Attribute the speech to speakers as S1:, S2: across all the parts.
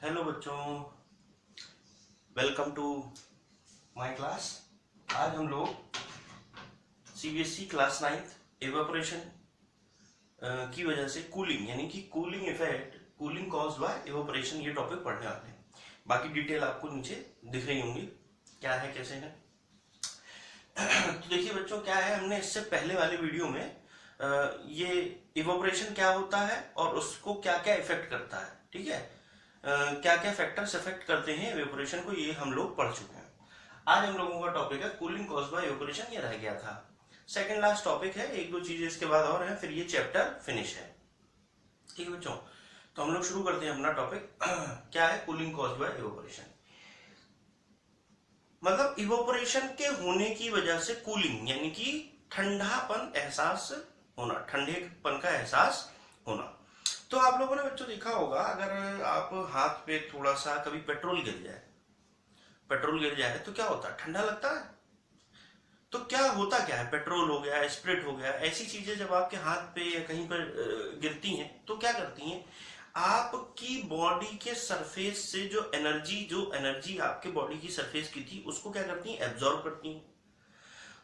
S1: Hello बच्चों, welcome to my class. आज हम लोग सीबीएसई क्लास 9 एवापोरेशन की वजह से कूलिंग यानी कि cooling effect, cooling caused by evaporation, ये टॉपिक पढ़ने वाले हैं। बाकी डिटेल आपको नीचे दिख रही होंगी, क्या है कैसे है। तो देखिए बच्चों, क्या है, हमने इससे पहले वाले वीडियो में ये इवोपरेशन क्या होता है और उसको क्या क्या इफेक्ट करता है, ठीक है, क्या क्या फैक्टर्स इफेक्ट करते हैं इवोपरेशन को, ये हम लोग पढ़ चुके हैं। आज हम लोगों का टॉपिक है कूलिंग कॉज्ड बाय इवोपरेशन, ये रह गया था। सेकंड लास्ट टॉपिक है, एक दो चीजें इसके बाद और है, फिर ये चैप्टर फिनिश है। ठीक है बच्चों, तो हम लोग शुरू करते हैं अपना टॉपिक। क्या है कूलिंग कॉज्ड बाय इवोपरेशन? मतलब इवोपरेशन के होने की वजह से कूलिंग यानी कि ठंडापन एहसास होना, ठंडेपन का एहसास होना। तो आप लोगों ने बच्चों देखा होगा, अगर आप हाथ पे थोड़ा सा कभी पेट्रोल गिर जाए तो क्या होता है, ठंडा लगता है। तो क्या होता क्या है, पेट्रोल हो गया, स्प्रिट हो गया, ऐसी चीजें जब आपके हाथ पे या कहीं पर गिरती हैं तो क्या करती हैं, आपकी बॉडी के सरफेस से जो एनर्जी आपके बॉडी की सरफेस की थी उसको क्या करती हैं, एब्जॉर्ब करती हैं।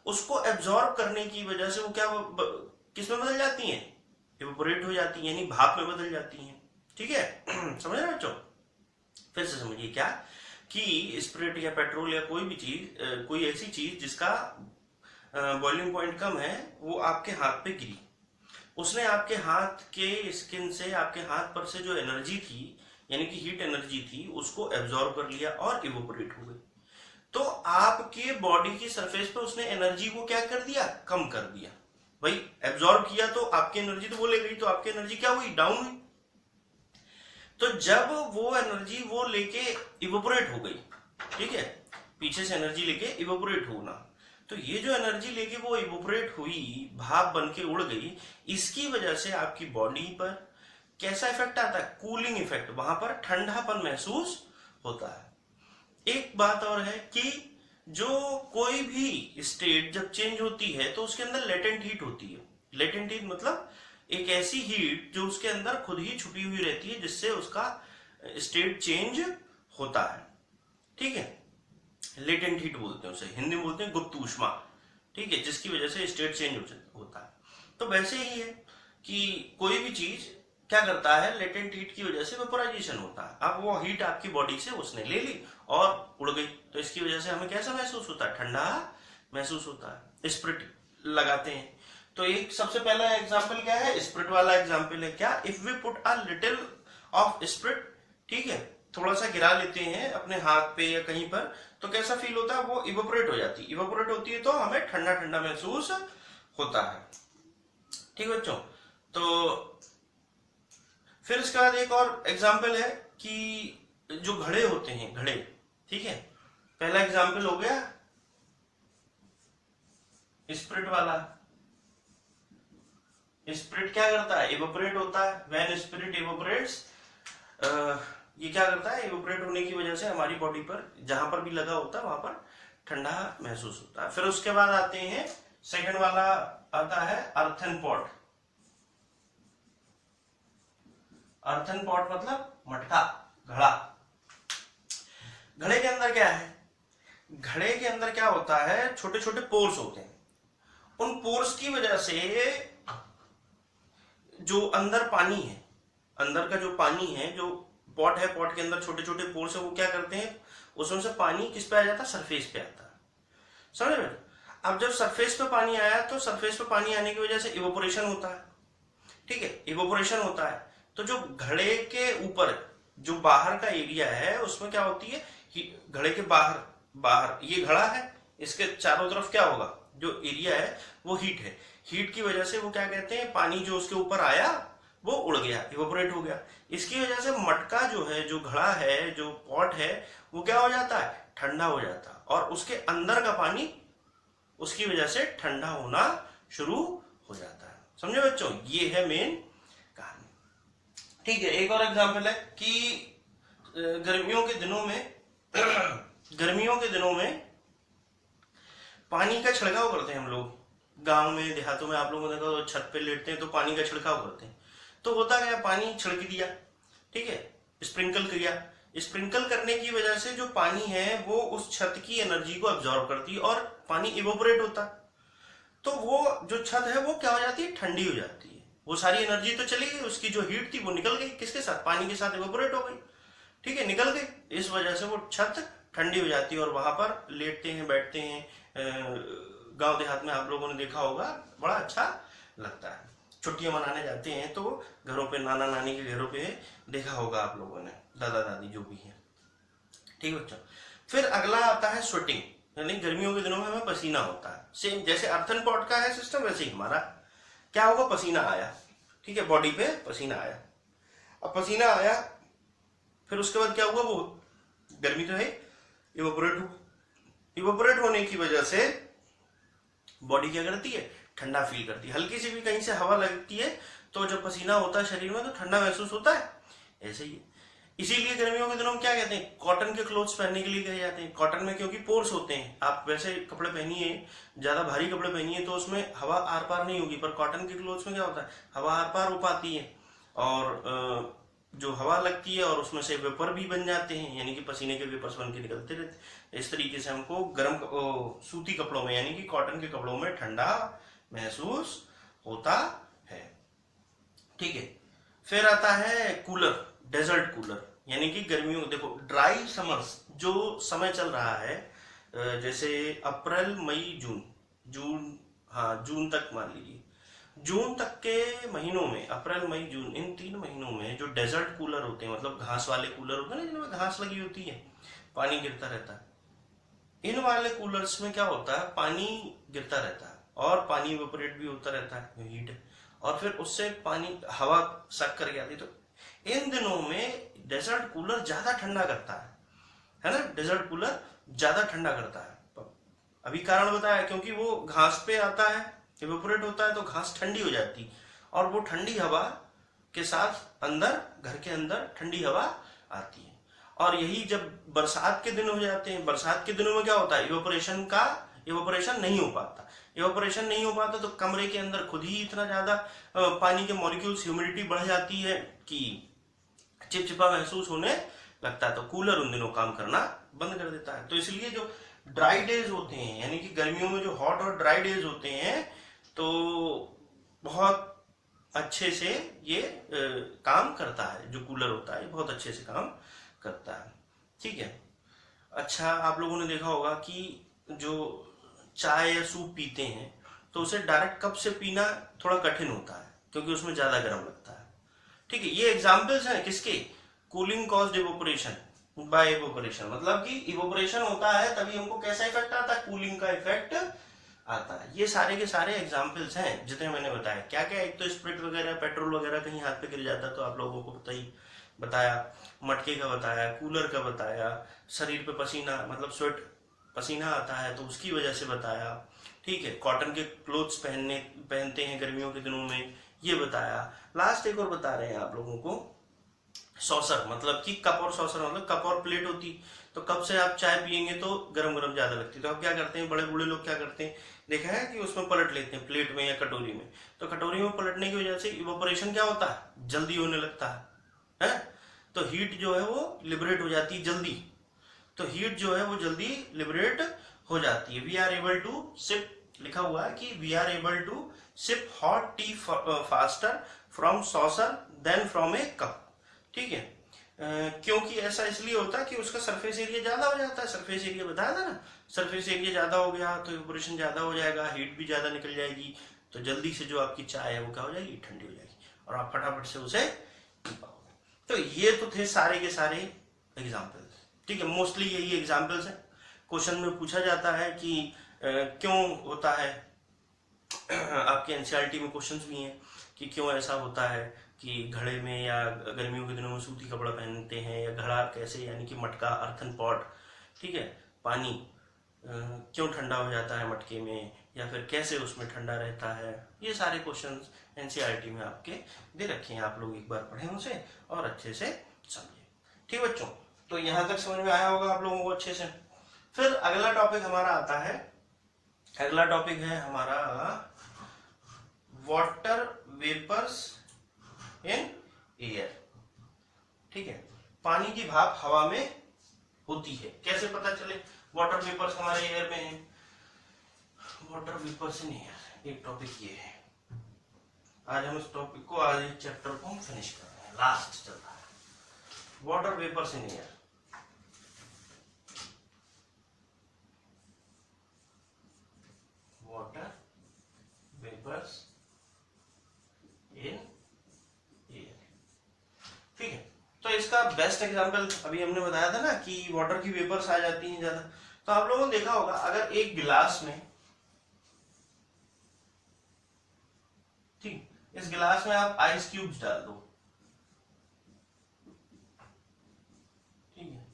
S1: उसको एब्जॉर्ब करने की वजह से वो क्या किस में बदल जाती हैं, इवेपोरेट हो जाती हैं, यानी भाप में बदल जाती हैं। ठीक है। समझ रहे बच्चों? फिर से समझिए, क्या कि स्पिरिट या पेट्रोल या कोई भी चीज, कोई ऐसी चीज जिसका बॉइलिंग पॉइंट कम है, वो आपके हाथ पे गिरी, उसने आपके हाथ के स्किन से, आपके हाथ पर से जो एनर्जी थी यानी कि हीट एनर्जी थी, उसको एब्जॉर्ब कर लिया और इवेपोरेट हो गई। तो आपके बॉडी की सरफेस पे उसने एनर्जी को क्या कर दिया, कम कर दिया। भाई एब्जॉर्ब किया तो आपकी एनर्जी तो वो ले गई, तो आपकी एनर्जी क्या हुई, डाउन हुई। तो जब वो एनर्जी वो लेके इवेपोरेट हो गई, ठीक है, पीछे से एनर्जी लेके इवेपोरेट होना, तो ये जो एनर्जी लेके वो इवेपोरेट हुई, भाप बन के उड़ गई, इसकी वजह से आपकी बॉडी पर कैसा इफेक्ट आता है, कूलिंग इफेक्ट, वहां पर ठंडापन महसूस होता है। एक बात और है कि जो कोई भी स्टेट जब चेंज होती है तो उसके अंदर लेटेंट हीट होती है। लेटेंट हीट मतलब एक ऐसी हीट जो उसके अंदर खुद ही छुपी हुई रहती है, जिससे उसका स्टेट चेंज होता है। ठीक है, लेटेंट हीट बोलते हैं उसे, हिंदी में बोलते हैं गुप्त ऊष्मा। ठीक है, जिसकी वजह से स्टेट चेंज होता है। तो वैसे ही है कि कोई भी चीज क्या करता है, लेटेंट हीट की वजह से वेपोराइजेशन होता है। अब वो हीट आपकी बॉडी से उसने ले ली और उड़ गई, तो इसकी वजह से हमें कैसा महसूस होता है, ठंडा महसूस होता है। स्प्रिट लगाते हैं तो एक सबसे पहला एग्जांपल क्या है, स्प्रिट वाला एग्जांपल है। क्या, if we put a little of spirit, ठीक है, थोड़ा सा गिरा लेते हैं अपने हाथ पे या कहीं पर, तो कैसा फील होता है, वो इवेपोरेट हो जाती है। इवेपोरेट होती है तो हमें ठंडा ठंडा महसूस होता है। ठीक है बच्चों, तो फिर इसके बाद एक और एग्जाम्पल है कि जो घड़े होते हैं, घड़े, ठीक है, पहला एग्जाम्पल हो गया स्प्रिट वाला। स्पिरिट क्या करता है, इवेपोरेट होता है। व्हेन स्पिरिट इवेपोरेट्स, ये क्या करता है, इवेपोरेट होने की वजह से हमारी बॉडी पर जहां पर भी लगा होता है वहां पर ठंडा महसूस होता है। फिर उसके बाद आते हैं, सेकंड वाला आता है अर्थन पॉट। अर्थन पॉट मतलब मटका, घड़ा। घड़े के अंदर क्या है, घड़े के अंदर क्या होता है, छोटे छोटे पोर्स होते हैं। उन पोर्स की वजह से जो अंदर पानी है, अंदर का जो पानी है, जो पॉट है, पॉट के अंदर छोटे छोटे पोर्स है, वो क्या करते हैं, उसमें से पानी किस पे आ जाता है, सरफेस पे आता है। समझ रहे? अब जब सरफेस पे पानी आया तो सरफेस पे पानी आने की वजह से इवेपोरेशन होता है। ठीक है, इवेपोरेशन होता है तो जो घड़े के ऊपर जो बाहर का एरिया है उसमें क्या होती है, घड़े के बाहर, बाहर ये घड़ा है, इसके चारों तरफ क्या होगा, जो एरिया है वो हीट है। हीट की वजह से वो क्या कहते हैं, पानी जो उसके ऊपर आया वो उड़ गया, इवेपोरेट हो गया। इसकी वजह से मटका जो है, जो घड़ा है, जो पॉट है, वो क्या हो जाता है, ठंडा हो जाता है, और उसके अंदर का पानी उसकी वजह से ठंडा होना शुरू हो जाता है। समझे बच्चों, ये है मेन कहानी। ठीक है, एक और एग्जांपल है कि गर्मियों के दिनों में गर्मियों के दिनों में पानी का छिड़काव करते हैं हम लोग। गांव में, देहातों में आप लोगों ने देखा तो छत पे लेटते हैं तो पानी का छिड़काव करते हैं। तो होता क्या, पानी छिड़क दिया, ठीक है, स्प्रिंकल किया। स्प्रिंकल करने की वजह से जो पानी है वो उस छत की एनर्जी को एब्जॉर्ब करती है और पानी इवोपरेट होता है, तो वो जो छत है वो क्या हो जाती है, ठंडी हो जाती है। वो सारी एनर्जी तो चली गई, उसकी जो हीट थी वो निकल गई, किसके साथ, पानी के साथ इवोपरेट हो गई, ठीक है, निकल गई। इस वजह से वो छत ठंडी हो जाती है और वहां पर लेटते हैं, बैठते हैं। गांव देहात में आप लोगों ने देखा होगा, बड़ा अच्छा लगता है। छुट्टियां मनाने जाते हैं तो घरों पे, नाना नानी के घरों पे देखा होगा आप लोगों ने, दादा दादी जो भी है, ठीक है बच्चों। फिर अगला आता है स्वेटिंग, यानी गर्मियों के दिनों में हमें पसीना होता है। सेम जैसे अर्थन पॉट का है सिस्टम, वैसे ही हमारा क्या होगा, पसीना आया, ठीक है, बॉडी पे पसीना आया। अब पसीना आया, फिर उसके बाद क्या हुआ, वो गर्मी तो है, इवोपरेट हुआ। इवोपरेट होने की वजह से बॉडी क्या करती है, ठंडा फील करती है। हल्की सी भी कहीं से हवा लगती है तो जब पसीना होता है शरीर में तो ठंडा महसूस होता है, ऐसे ही। इसीलिए गर्मियों के दिनों में क्या कहते हैं, कॉटन के क्लोथ्स पहनने के लिए कहे जाते हैं। कॉटन में क्योंकि पोर्स होते हैं, आप वैसे कपड़े पहनिए, ज्यादा भारी कपड़े पहनिए तो उसमें हवा आर पार नहीं होगी, पर कॉटन के क्लोथ्स में क्या होता है, हवा आर पार हो पाती है और जो हवा लगती है और उसमें से वेपर भी बन जाते हैं, यानी कि पसीने के वेपर्स बन के निकलते रहते हैं। इस तरीके से हमको गर्म सूती कपड़ों में, यानी कि कॉटन के कपड़ों में ठंडा महसूस होता है, ठीक है। फिर आता है कूलर, डेजर्ट कूलर, यानी कि गर्मियों, देखो ड्राई समर्स जो समय चल रहा है, जैसे अप्रैल मई जून, हाँ जून तक मान लीजिए, जून तक के महीनों में, अप्रैल मई जून, इन 3 महीनों में जो डेजर्ट कूलर होते हैं, मतलब घास वाले कूलर होते हैं ना, जिनमें घास लगी होती है, पानी गिरता रहता है, इन वाले कूलर्स में क्या होता है, पानी गिरता रहता है और पानी इवेपोरेट भी होता रहता है, हीट, और फिर उससे पानी, हवा सक करके आती है। तो इन दिनों में डेजर्ट कूलर ज्यादा ठंडा करता है ना, डेजर्ट कूलर ज्यादा ठंडा करता है। अभी कारण बताया, क्योंकि वो घास पे आता है, इवेपोरेट होता है तो घास ठंडी हो जाती, और वो ठंडी हवा के साथ अंदर, घर के अंदर ठंडी हवा आती है। और यही जब बरसात के दिन हो जाते हैं, बरसात के दिनों में क्या होता है, इवेपोरेशन नहीं हो पाता। इवेपोरेशन नहीं हो पाता तो कमरे के अंदर खुद ही इतना ज्यादा पानी के मॉलिक्यूल्स, ह्यूमिडिटी बढ़ जाती है कि चिपचिपा महसूस होने लगता है, तो कूलर उन दिनों काम करना बंद कर देता है। तो इसलिए जो ड्राई डेज होते हैं, यानी कि गर्मियों में जो हॉट और ड्राई डेज होते हैं, तो बहुत अच्छे से ये काम करता है, जो कूलर होता है बहुत अच्छे से काम करता है, ठीक है। अच्छा, आप लोगों ने देखा होगा कि जो चाय या सूप पीते हैं तो उसे डायरेक्ट कप से पीना थोड़ा कठिन होता है, क्योंकि उसमें ज्यादा गर्म लगता है, ठीक है। ये एग्जाम्पल्स हैं किसके, cooling caused evaporation by evaporation, मतलब कि इवोपोरेशन होता है तभी हमको कैसा इफेक्ट आता है, कूलिंग का इफेक्ट आता है। ये सारे के सारे एग्जाम्पल्स हैं जितने मैंने बताया। क्या क्या, एक तो स्प्रिट वगैरह, पेट्रोल वगैरह कहीं हाथ पे गिर जाता तो आप लोगों को बताया, मटके का बताया, कूलर का बताया, शरीर पे पसीना, मतलब स्वेट, पसीना आता है तो उसकी वजह से बताया, ठीक है। कॉटन के क्लोथ्स पहनते हैं गर्मियों के दिनों में, ये बताया। लास्ट एक और बता रहे हैं आप लोगों को, सॉसर, मतलब कि कप और सॉसर, मतलब कप और प्लेट होती, तो कप से आप चाय पियेंगे तो गरम गरम ज्यादा लगती है, तो आप क्या करते हैं, बड़े बूढ़े लोग क्या करते हैं, देखा है कि उसमें पलट लेते हैं, प्लेट में या कटोरी में। तो कटोरी में पलटने की वजह से इवोपोरेशन क्या होता है, जल्दी होने लगता है, तो हीट जो है वो लिबरेट हो जाती है जल्दी, तो हीट जो है वो जल्दी लिबरेट हो जाती है। We are able to sip, लिखा हुआ है कि we are able to sip hot tea faster from saucer than from a cup, ठीक है। क्योंकि ऐसा इसलिए होता है कि उसका सरफेस एरिया ज्यादा हो जाता है, सरफेस एरिया बताया था ना, सरफेस एरिया ज्यादा हो गया तो इवोपोरेशन ज्यादा हो जाएगा, हीट भी ज्यादा निकल जाएगी, तो जल्दी से जो आपकी चाय है वो क्या हो जाएगी, ठंडी हो जाएगी, और आप फटाफट से उसे पी पाओगे। तो ये तो थे सारे के सारे एग्जाम्पल्स, ठीक है। मोस्टली यही एग्जाम्पल्स है, क्वेश्चन में पूछा जाता है कि क्यों होता है, आपके एनसीईआरटी में क्वेश्चंस भी हैं कि क्यों ऐसा होता है कि घड़े में या गर्मियों के दिनों में सूती कपड़ा पहनते हैं, या घड़ा कैसे, यानी कि मटका, अर्थन पॉट, ठीक है, पानी क्यों ठंडा हो जाता है मटके में, या फिर कैसे उसमें ठंडा रहता है, ये सारे क्वेश्चंस एनसीईआरटी में आपके दे रखे हैं, आप लोग एक बार पढ़ें उसे और अच्छे से समझें, ठीक बच्चों। तो यहां तक समझ में आया होगा आप लोगों को अच्छे से। फिर अगला टॉपिक हमारा आता है, अगला टॉपिक है हमारा वाटर वेपर्स इन एयर, ठीक है। पानी की भाप हवा में होती है। कैसे पता चले? वाटर वेपर्स हमारे एयर में है, वाटर वेपर्स इन एयर, एक टॉपिक ये है। आज हम इस टॉपिक को, आज इस चैप्टर को हम फिनिश कर रहे हैं, लास्ट चल रहा है, water vapours in air. Water vapours in air, ठीक है। तो इसका बेस्ट एग्जांपल अभी हमने बताया था ना कि वाटर की वेपर्स आ जाती हैं ज्यादा। तो आप लोगों ने देखा होगा, अगर एक गिलास में, ठीक, इस गिलास में आप आइस क्यूब्स डाल दो, ठीक है,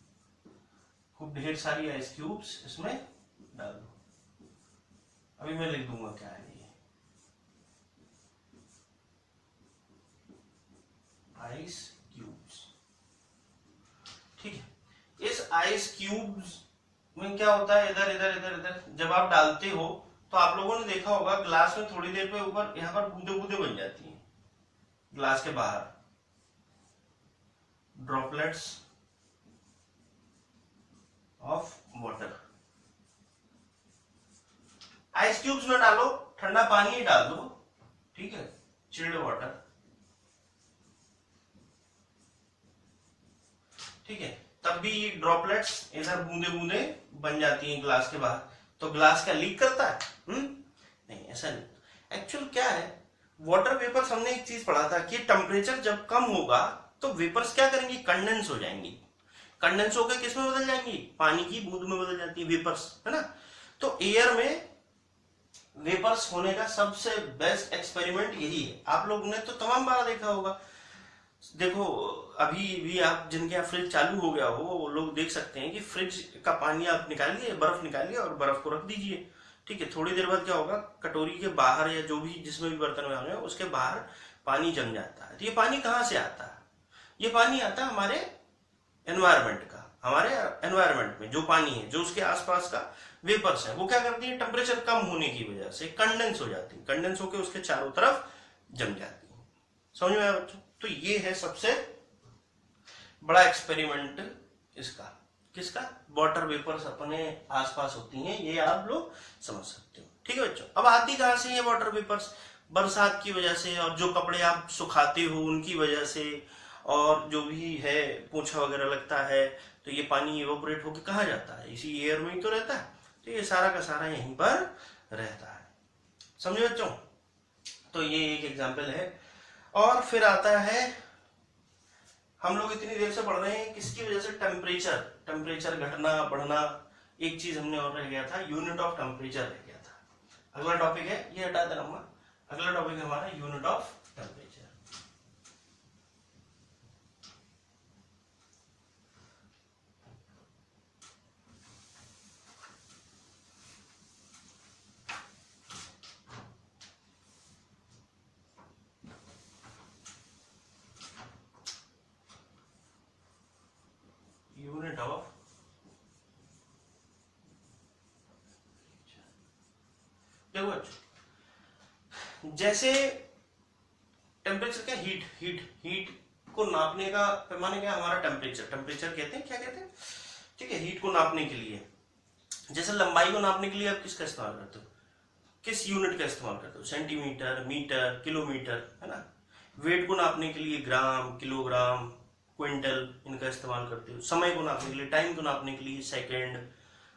S1: खूब ढेर सारी आइस क्यूब्स इसमें डाल दो। अभी मैं लिख दूंगा क्या है ये, आइस क्यूब्स, ठीक है। इस आइस क्यूब्स में क्या होता है, इधर इधर इधर इधर जब आप डालते हो तो आप लोगों ने देखा होगा ग्लास में थोड़ी देर पे ऊपर यहां पर बूंदे बूंदे बन जाती हैं, ग्लास के बाहर droplets of water. Ice cubes में डालो, ठंडा पानी ही डाल दो, ठीक है, चिल्ड वाटर, ठीक है, तब भी ड्रॉपलेट्स इधर बूंदे बूंदे बन जाती हैं ग्लास के बाहर। तो ग्लास क्या लीक करता है? नहीं, ऐसा नहीं। एक्चुअल क्या है, वाटर वेपर्स, हमने एक चीज पढ़ा था कि टेम्परेचर जब कम होगा तो वेपर्स क्या करेंगी, कंडेंस हो जाएंगी। कंडेंस होकर किस में बदल जाएंगी, पानी की बूंद में बदल जाती है वेपर्स, है ना। तो एयर में वेपर्स होने का सबसे बेस्ट एक्सपेरिमेंट यही है। आप लोगों ने तो तमाम बार देखा होगा, देखो अभी भी आप जिनके यहाँ फ्रिज चालू हो गया हो वो लोग देख सकते हैं कि फ्रिज का पानी आप निकालिए, बर्फ निकालिए और बर्फ को रख दीजिए, ठीक है। थोड़ी देर बाद क्या होगा, कटोरी के बाहर या जो भी जिसमें भी बर्तन में होने उसके बाहर पानी जम जाता है। तो ये पानी कहाँ से आता है? ये पानी आता है हमारे एनवायरमेंट का। हमारे एनवायरमेंट में जो पानी है, जो उसके आसपास का वेपर्स है, वो क्या करती है, टेम्परेचर कम होने की वजह से कंडेंस हो जाती है, कंडेंस होकर उसके चारों तरफ जम जाती है। समझ में आया बच्चों? तो ये है सबसे बड़ा एक्सपेरिमेंट इसका, किसका, वाटर वेपर्स अपने आसपास होती हैं, ये आप लोग समझ सकते हो, ठीक है बच्चों। अब आती कहां से ये वाटर वेपर्स? बरसात की वजह से, और जो कपड़े आप सुखाते हो उनकी वजह से, और जो भी है पोछा वगैरह लगता है, तो ये पानी इवेपोरेट होकर कहाँ जाता है, इसी एयर में ही तो रहता है। तो ये सारा का सारा यहीं पर रहता है, समझे बच्चों। तो ये एक एग्जाम्पल है। और फिर आता है, हम लोग इतनी देर से पढ़ रहे हैं किसकी वजह से, टेम्परेचर, टेम्परेचर घटना बढ़ना। एक चीज हमने और रह गया था, यूनिट ऑफ टेम्परेचर रह गया था। अगला टॉपिक है, ये हटा देना हुआ, अगला टॉपिक है हमारा unit of temperature. Unit of, देखो जैसे टेम्परेचर क्या, हीट, हीट को नापने का पैमाने क्या, हमारा टेम्परेचर, टेम्परेचर कहते हैं, क्या कहते हैं, ठीक है। हीट को नापने के लिए, जैसे लंबाई को नापने के लिए आप किसका इस्तेमाल करते हो, किस यूनिट का इस्तेमाल करते हो, सेंटीमीटर, मीटर, किलोमीटर, है ना। वेट को नापने के लिए ग्राम, किलोग्राम, क्विंटल, इनका इस्तेमाल करते हो। समय को नापने के लिए, टाइम को नापने के लिए सेकंड,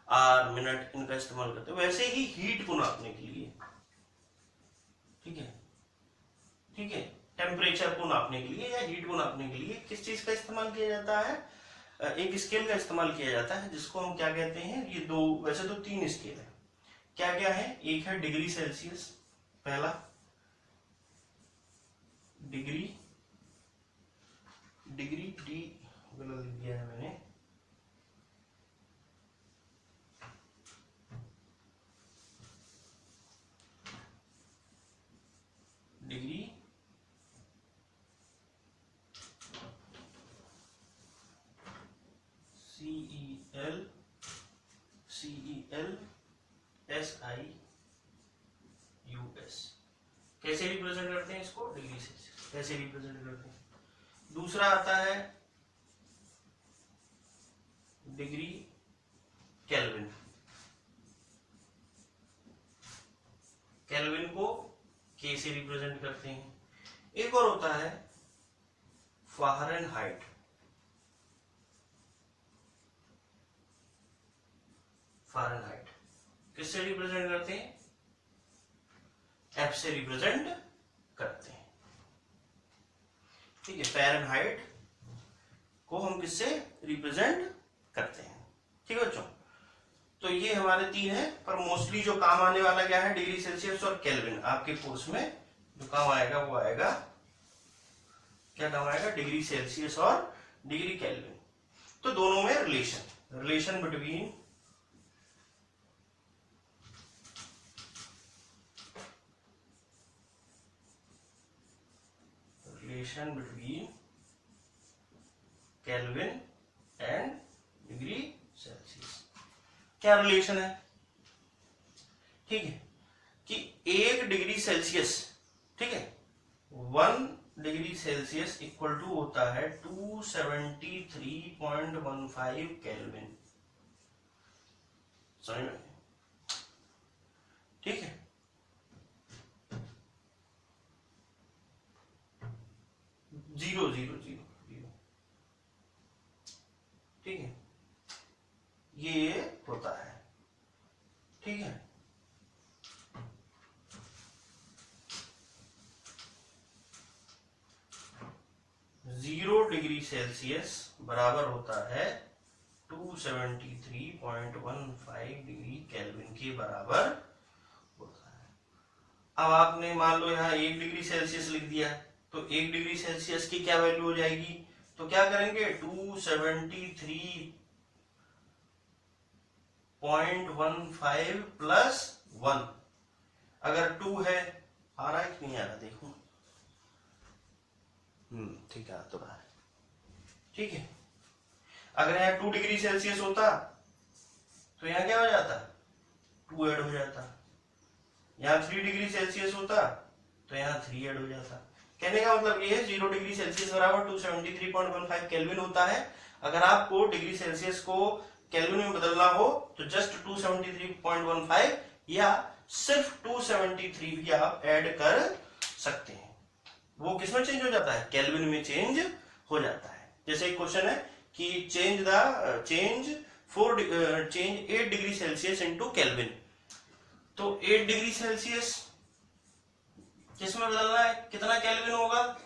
S1: आवर, मिनट, इनका इस्तेमाल करते हो। वैसे ही हीट को नापने के लिए, ठीक है, ठीक है, टेम्परेचर को नापने के लिए या हीट को नापने के लिए किस चीज का इस्तेमाल किया जाता है, एक स्केल का इस्तेमाल किया जाता है, जिसको हम क्या कहते हैं, ये दो, वैसे तो तीन स्केल है, क्या क्या है, एक है डिग्री सेल्सियस, पहला डिग्री, डिग्री डी गलत लिख दिया है मैंने, डिग्री CEL SIUS, कैसे रिप्रेजेंट करते हैं इसको, डिग्री सेल्सियस कैसे रिप्रेजेंट करते हैं। दूसरा आता है डिग्री केल्विन, केल्विन को K से रिप्रेजेंट करते हैं। एक और होता है फ़ारेनहाइट, फ़ारेनहाइट किससे रिप्रेजेंट करते हैं? F से रिप्रेजेंट करते हैं। ठीक है, फ़ारेनहाइट को हम किससे रिप्रेजेंट करते हैं? ठीक है बच्चों, तो ये हमारे 3 है, पर मोस्टली जो काम आने वाला क्या है? डिग्री सेल्सियस और केल्विन। आपके कोर्स में जो काम आएगा वो आएगा, क्या काम आएगा? डिग्री सेल्सियस और डिग्री केल्विन। तो दोनों में relation between kelvin and degree Celsius. क्या रिलेशन है? ठीक है, कि 1 डिग्री सेल्सियस, ठीक है, 1 डिग्री सेल्सियस इक्वल टू होता है 273.15 केल्विन। समझ में? ठीक है, जीरो जीरो जीरो जीरो, ठीक है, ये होता है। ठीक है, जीरो डिग्री सेल्सियस बराबर होता है 273.15 डिग्री केल्विन के बराबर होता है। अब आपने मान लो यहाँ 1 डिग्री सेल्सियस लिख दिया, तो 1 डिग्री सेल्सियस की क्या वैल्यू हो जाएगी? तो क्या करेंगे? 273.15 प्लस 1, अगर 2 है, आ रहा है कि नहीं आ रहा? देखो, ठीक है, तो रहा है। ठीक है, अगर यहाँ 2 डिग्री सेल्सियस होता तो यहाँ क्या हो जाता? 2 ऐड हो जाता। यहाँ 3 डिग्री सेल्सियस होता तो यहाँ 3 ऐड हो जाता। कहने का मतलब ये है 0 डिग्री सेल्सियस बराबर 273.15 केल्विन होता है। अगर आपको डिग्री सेल्सियस को केल्विन में बदलना हो तो जस्ट 273.15 या सिर्फ 273 भी आप ऐड कर सकते हैं। वो किसमें चेंज हो जाता है? केल्विन में चेंज हो जाता है। जैसे एक क्वेश्चन है कि change 8 degree Celsius into kelvin, तो 8 डिग्री सेल्सियस किसमें बदलना है? कितना केल्विन होगा?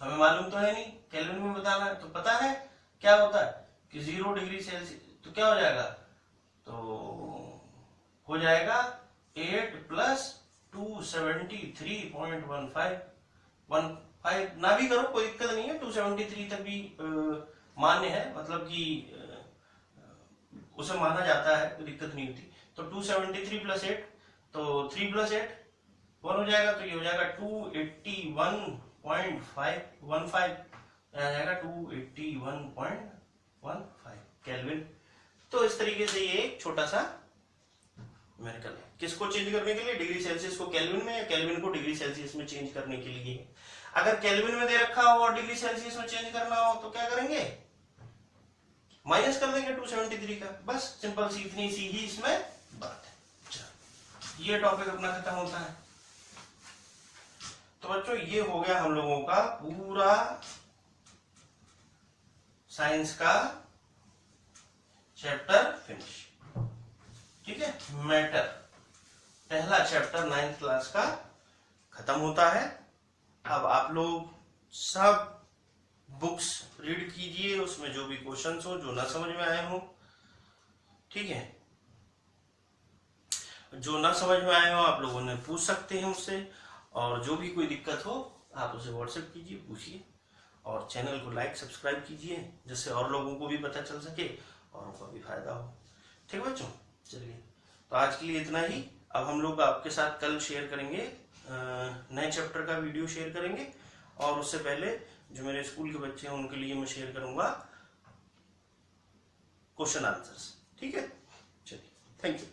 S1: हमें मालूम तो है नहीं, केल्विन में बताना है। तो पता है क्या होता है कि 0 डिग्री सेल्सियस, तो क्या हो जाएगा? तो हो जाएगा 8 प्लस 273.15 ना भी करो, कोई दिक्कत नहीं है, 273 तक भी मान्य है, मतलब कि उसे माना जाता है, कोई दिक्कत नहीं होती। तो 273 प्लस 8, तो 3 प्लस 8 1 हो जाएगा, तो ये हो जाएगा 281.15, आ जाएगा 281.15 केल्विन। तो इस तरीके से ये एक छोटा सा न्यूमेरिकल है। किसको चेंज करने के लिए? डिग्री सेल्सियस को केल्विन में, या केल्विन को डिग्री सेल्सियस में चेंज करने के लिए। अगर केल्विन में दे रखा हो और डिग्री सेल्सियस में चेंज करना हो तो क्या करेंगे? माइनस कर देंगे 273 का, बस सिंपल सी, इतनी सी ही इसमें बात है। ये टॉपिक अपना खत्म होता है। तो बच्चों ये हो गया हम लोगों का पूरा साइंस का चैप्टर फिनिश। ठीक है, मैटर पहला चैप्टर 9th क्लास का खत्म होता है। अब आप लोग सब बुक्स रीड कीजिए, उसमें जो भी क्वेश्चंस हो, जो ना समझ में आए हो, ठीक है, जो ना समझ में आए हो आप लोगों ने पूछ सकते हैं मुझसे, और जो भी कोई दिक्कत हो आप उसे व्हाट्सएप कीजिए, पूछिए, और चैनल को लाइक सब्सक्राइब कीजिए, जिससे और लोगों को भी पता चल सके और उनको भी फायदा हो। ठीक है बच्चों, चलिए तो आज के लिए इतना ही। अब हम लोग आपके साथ कल शेयर करेंगे, नए चैप्टर का वीडियो शेयर करेंगे, और उससे पहले जो मेरे स्कूल के बच्चे हैं उनके लिए मैं शेयर करूंगा क्वेश्चन आंसर्स। ठीक है, चलिए, थैंक यू।